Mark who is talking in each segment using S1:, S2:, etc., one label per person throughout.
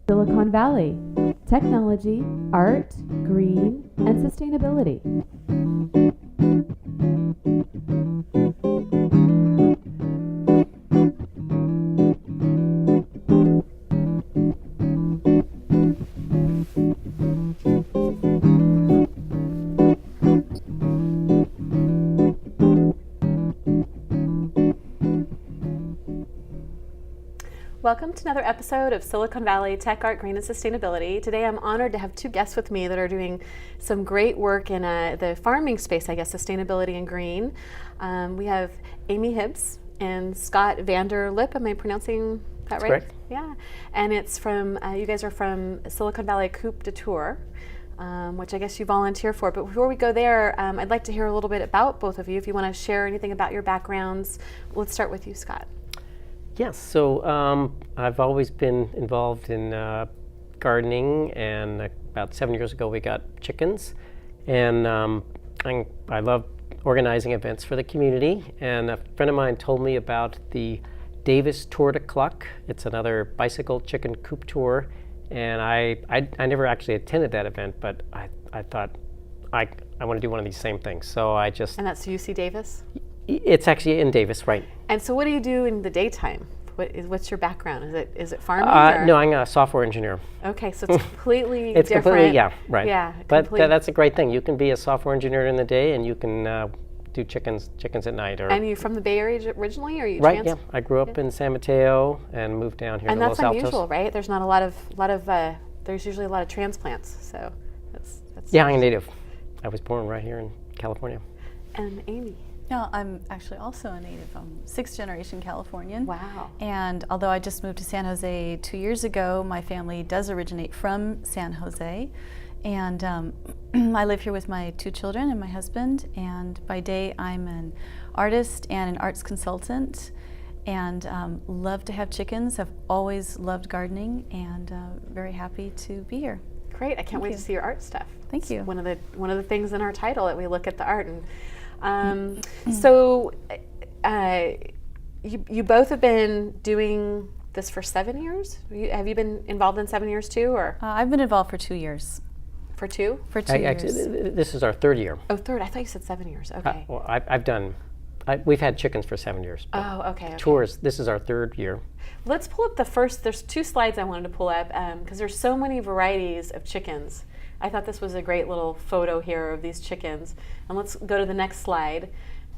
S1: Silicon Valley, technology, art, green, and sustainability.
S2: Welcome to another episode of Silicon Valley Tech, Art, Green, and Sustainability. Today I'm honored to have two guests with me that are doing some great work in the farming space, I guess, sustainability and green. We have Amy Hibbs and Scott Vanderlip. Am I pronouncing that right?
S3: Correct.
S2: Yeah. And it's from, you guys are from Silicon Valley Tour, which I guess you volunteer for. But before we go there, I'd like to hear a little bit about both of you. If you want to share anything about your backgrounds, let's start with you, Scott.
S3: Yes, so I've always been involved in gardening, and about 7 years ago we got chickens, and I love organizing events for the community, and a friend of mine told me about the Davis Tour de Coop. It's another bicycle chicken coop tour, and I never actually attended that event, but I thought I want to do one of these same things, so I just...
S2: And that's UC Davis?
S3: It's actually in Davis, right.
S2: And so what do you do in the daytime? What's your background? Is it farming?
S3: No, I'm a software engineer.
S2: Okay, so it's completely
S3: it's
S2: different.
S3: Completely, yeah, right.
S2: Yeah,
S3: but that's a great thing. You can be a software engineer in the day, and you can do chickens at night.
S2: And you're from the Bay Area originally, or you
S3: right? Yeah, I grew up in San Mateo and moved down here to Los Altos.
S2: And that's unusual, right? There's not a lot of there's usually a lot of transplants, so that's
S3: yeah, I'm a native. I was born right here in California.
S2: And Amy.
S4: No, I'm actually also a native. I'm sixth generation Californian.
S2: Wow.
S4: And although I just moved to San Jose 2 years ago, my family does originate from San Jose. And I live here with my two children and my husband. And by day, I'm an artist and an arts consultant, and love to have chickens. I've always loved gardening, and very happy to be here.
S2: Great. I can't wait to see your art stuff.
S4: Thank you.
S2: One of the things in our title that we look at the art. And so you both have been doing this for 7 years? Have you been involved in 7 years too, or?
S4: I've been involved for 2 years.
S2: For two?
S4: For 2 years.
S3: Actually, this is our third year.
S2: Oh, third. I thought you said 7 years. Okay.
S3: Well, we've had chickens for 7 years.
S2: Oh, okay.
S3: Tours, this is our third year.
S2: Let's pull up there's two slides I wanted to pull up because there's so many varieties of chickens. I thought this was a great little photo here of these chickens. And let's go to the next slide.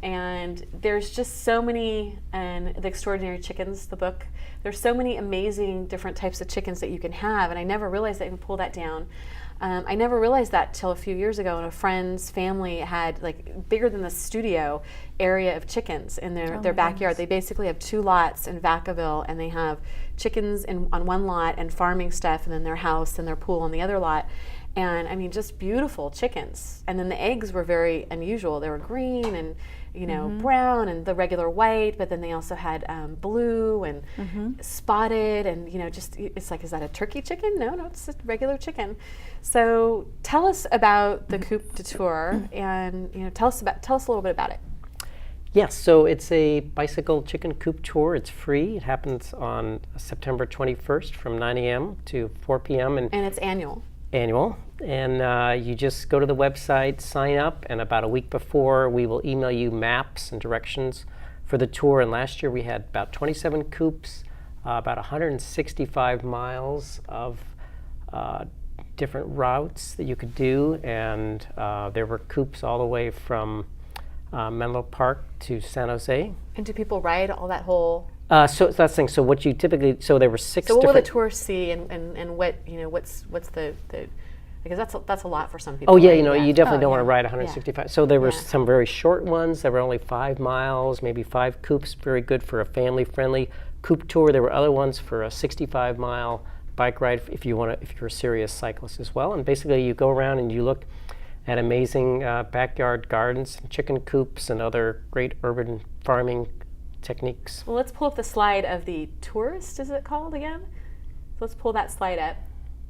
S2: And there's just so many, and The Extraordinary Chickens, the book, there's so many amazing different types of chickens that you can have, and I never realized that you can pull that down. I never realized that till a few years ago, and a friend's family had like bigger than the studio area of chickens in their backyard. They basically have 2 lots in Vacaville, and they have chickens on one lot and farming stuff, and then their house and their pool on the other lot. And I mean, just beautiful chickens. And then the eggs were very unusual. They were green and brown and the regular white, but then they also had blue and spotted, and just it's like, is that a turkey chicken? No, it's a regular chicken. So tell us about the Coop de Tour, and tell us a little bit about it.
S3: Yes, so it's a bicycle chicken coop tour. It's free. It happens on September 21st from 9 a.m. to 4 p.m.
S2: And it's annual.
S3: And you just go to the website, sign up, and about a week before we will email you maps and directions for the tour. And last year we had about 27 coops, about 165 miles of different routes that you could do, and there were coops all the way from Menlo Park to San Jose.
S2: And do people ride all that whole?
S3: So that's the thing. So what you typically, so there were 6
S2: So what will
S3: different...
S2: the tourists see, and what's the because that's a lot for some people.
S3: Oh yeah,
S2: right?
S3: You definitely don't want to ride 165. Yeah. So there were some very short ones that were only 5 miles, maybe 5 coops, very good for a family-friendly coop tour. There were other ones for a 65-mile bike ride if you're a serious cyclist as well. And basically you go around and you look at amazing backyard gardens, chicken coops, and other great urban farming techniques.
S2: Well, let's pull up the slide of the tourist, is it called again? So let's pull that slide up.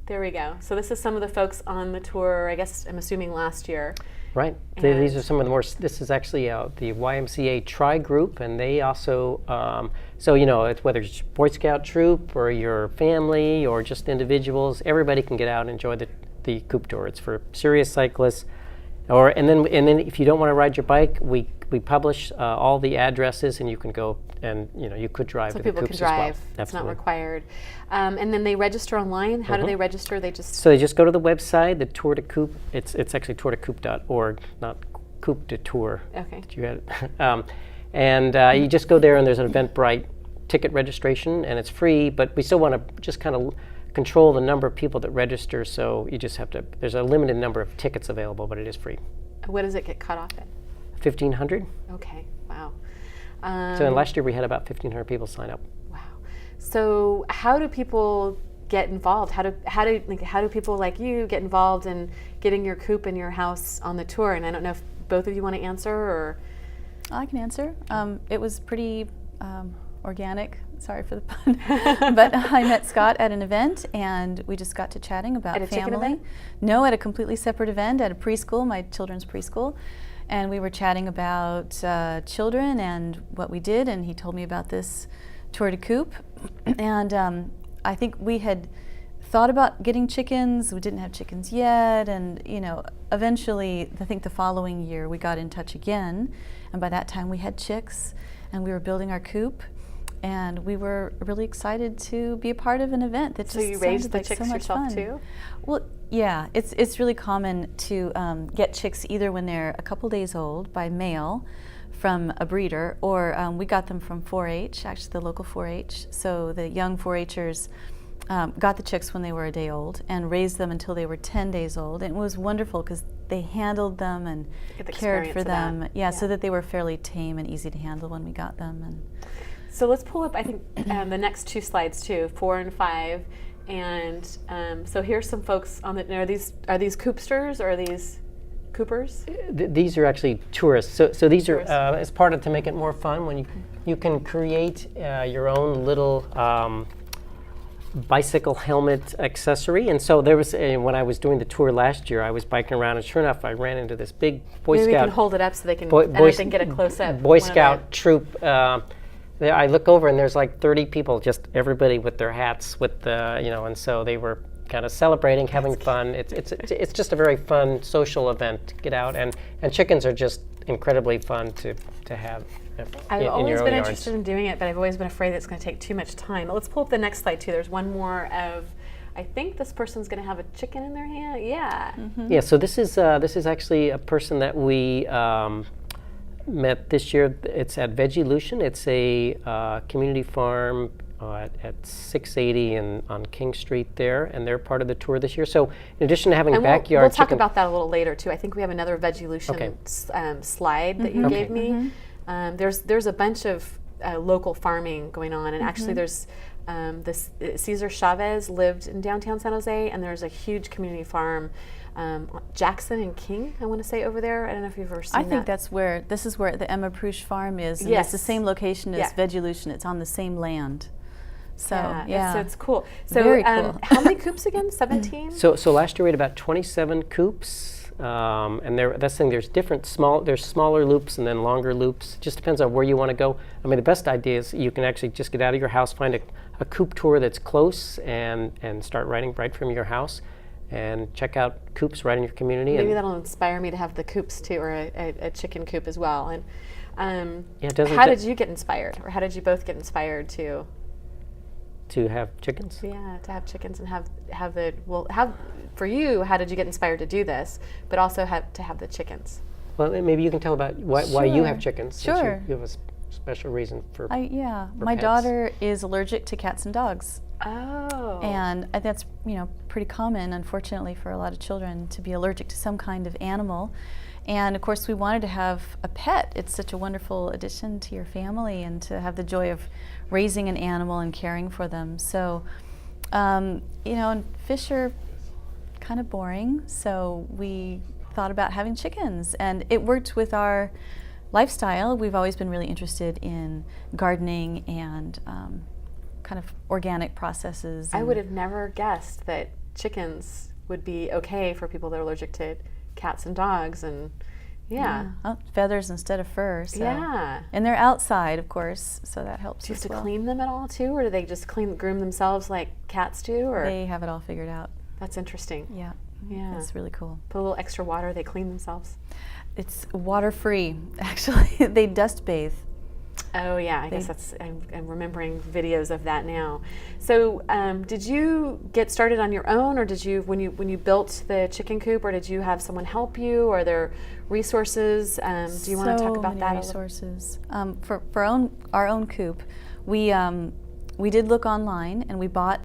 S2: There we go. So this is some of the folks on the tour, I guess I'm assuming last year.
S3: Right. These are some of the more, this is actually the YMCA Tri Group, and they also, so it's whether it's Boy Scout troop or your family or just individuals, everybody can get out and enjoy the Coop Tour. It's for serious cyclists. And then if you don't want to ride your bike, we publish all the addresses, and you can go and you could drive
S2: so
S3: to the
S2: people
S3: Coops
S2: can drive.
S3: as well.
S2: It's
S3: Absolutely.
S2: not required. And then they register online. How do they register?
S3: So they just go to the website, the Tour de Coop. It's actually tourdecoop.org, not Coop de Tour.
S2: Okay.
S3: You had it. And you just go there, and there's an Eventbrite ticket registration, and it's free. But we still want to just kind of control the number of people that register. So you just have to. There's a limited number of tickets available, but it is free.
S2: What does it get cut off at?
S3: 1,500.
S2: Okay. Wow.
S3: So last year we had about 1,500 people sign up.
S2: Wow. So how do people get involved? How do people like you get involved in getting your coop in your house on the tour? And I don't know if both of you want to answer or.
S4: I can answer. It was pretty organic. Sorry for the pun. But I met Scott at an event, and we just got to chatting about
S2: At a chicken
S4: family.
S2: event?
S4: No, at a completely separate event at a preschool, my children's preschool. And we were chatting about children and what we did, and he told me about this Tour de Coop. And I think we had thought about getting chickens. We didn't have chickens yet, and eventually, I think the following year, we got in touch again, and by that time we had chicks, and we were building our coop, and we were really excited to be a part of an event that
S2: So
S4: just
S2: you raised the
S4: sounded like
S2: chicks
S4: so much
S2: yourself
S4: fun.
S2: too?
S4: Well, yeah, it's really common to get chicks either when they're a couple days old by mail from a breeder, or we got them from 4-H, actually the local 4-H. So the young 4-Hers got the chicks when they were a day old and raised them until they were 10 days old. And it was wonderful because they handled them and
S2: Get the
S4: cared
S2: experience
S4: for
S2: of
S4: them.
S2: that.
S4: Yeah, so that they were fairly tame and easy to handle when we got them. And
S2: So let's pull up, I think, the next two slides too, 4 and 5. And so here's some folks on the. Are these Coopsters or are these Coopers?
S3: These are actually tourists. So these
S2: Tourists.
S3: are as part of to make it more fun. When you can create your own little bicycle helmet accessory. And so there was when I was doing the tour last year, I was biking around, and sure enough, I ran into this big Boy
S2: Maybe we
S3: Scout.
S2: can hold it up so they can.
S3: Boy
S2: and I can get a close up.
S3: Boy Scout troop. I look over, and there's like 30 people, just everybody with their hats, with the and so they were kind of celebrating, having fun. It's just a very fun social event to get out, and chickens are just incredibly fun to have
S2: I've
S3: in
S2: always
S3: your own
S2: been
S3: yards.
S2: interested in doing it, but I've always been afraid that it's going to take too much time. Let's pull up the next slide too. There's one more of. I think this person's going to have a chicken in their hand. Yeah.
S4: Mm-hmm.
S3: Yeah, so this is actually a person that we met this year. It's at Veggie Lucien. It's a community farm at 680 on King Street there, and they're part of the tour this year. So in addition to having
S2: And
S3: backyard
S2: we'll talk
S3: chicken,
S2: about that a little later too. I think we have another Veggie Lucien
S3: Okay.
S2: slide that you
S3: Okay.
S2: gave me. There's a bunch of local farming going on, and actually there's this Cesar Chavez lived in downtown San Jose, and there's a huge community farm, Jackson and King, I want to say, over there. I don't know if you've ever seen
S4: I think
S2: that.
S4: this is where the Emma Prush farm is. And
S2: Yes.
S4: it's the same location as
S2: Yeah.
S4: Veggie Lucien. It's on the same land. So
S2: So it's cool. So
S4: Very cool.
S2: how many coops again? 17?
S3: So last year we had about 27 coops, and that's the thing. There's smaller loops and then longer loops. It just depends on where you want to go. I mean, the best idea is you can actually just get out of your house, find a coop tour that's close, and start riding right from your house, and check out coops right in your community.
S2: Maybe
S3: and
S2: that'll inspire me to have the coops too, or a chicken coop as well. And
S3: how
S2: did you get inspired, or how did you both get inspired to
S3: have chickens.
S2: to have chickens and for you? How did you get inspired to do this, but also to have the chickens?
S3: Well, maybe you can tell about why you have chickens. Since
S4: Sure.
S3: you have a special reason for.
S4: My
S3: pets.
S4: daughter is allergic to cats and dogs.
S2: Oh.
S4: And that's pretty common, unfortunately, for a lot of children to be allergic to some kind of animal. And of course, we wanted to have a pet. It's such a wonderful addition to your family, and to have the joy of raising an animal and caring for them. So, and fish are kind of boring, so we thought about having chickens, and it worked with our lifestyle. We've always been really interested in gardening and kind of organic processes.
S2: I would have never guessed that chickens would be okay for people that are allergic to cats and dogs, and
S4: Oh, feathers instead of fur. So.
S2: Yeah.
S4: And they're outside, of course, so that helps.
S2: Do you have
S4: as
S2: to
S4: well.
S2: clean them at all too, or do they just groom themselves like cats do? Or
S4: They have it all figured out.
S2: that's interesting.
S4: Yeah.
S2: Yeah.
S4: It's really cool.
S2: Put a little extra water, they clean themselves.
S4: It's water-free, actually. They dust bathe.
S2: Oh yeah, I guess that's. I'm remembering videos of that now. So, did you get started on your own, or did you when you built the chicken coop, or did you have someone help you? Are there resources? Do you want to talk about that?
S4: Resources. For our own coop, we did look online and we bought